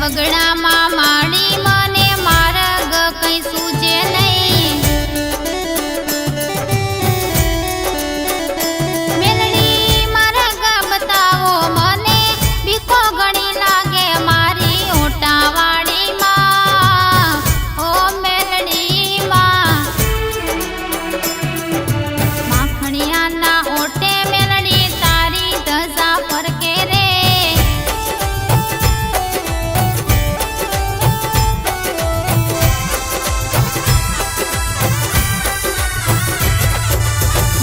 બગડામાં માડી મને માર્ગ કઈ સૂજે નહીં. મેલડી માર્ગ બતાવો મને બીકો ઘણી લાગે મારી ઓટાવાડીમાં. ઓ મેલડીમાં માખણિયાના ઓટે મેલડી તારી ધજા ફરકે રે.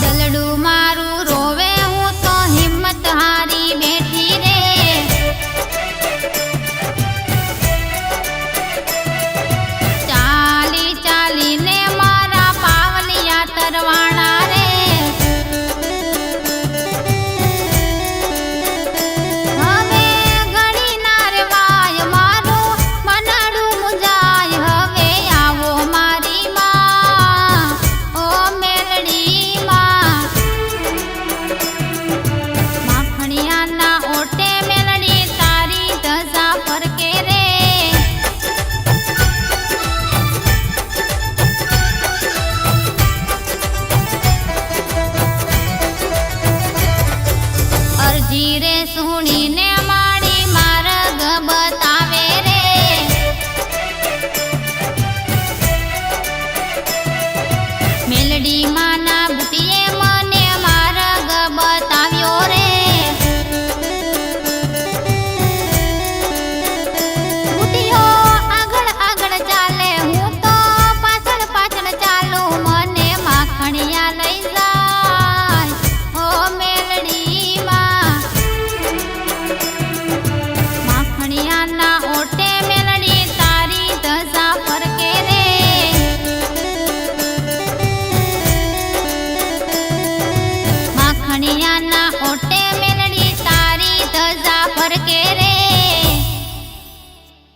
દલડું મારું રોવે હું તો હિંમત હારી બેઠી રે. ચાલી ચાલીને મારા પાવલિયા તરવાણા રે. હવે ઘડી ના રેવાય મારું મનાડું મુંજાય. હવે આવો મારી માં. ઓ મેલડીમાં માખણિયાના ઓટે મેલડી તારી ધજા ફરકે રે. અરજી રે સુણીને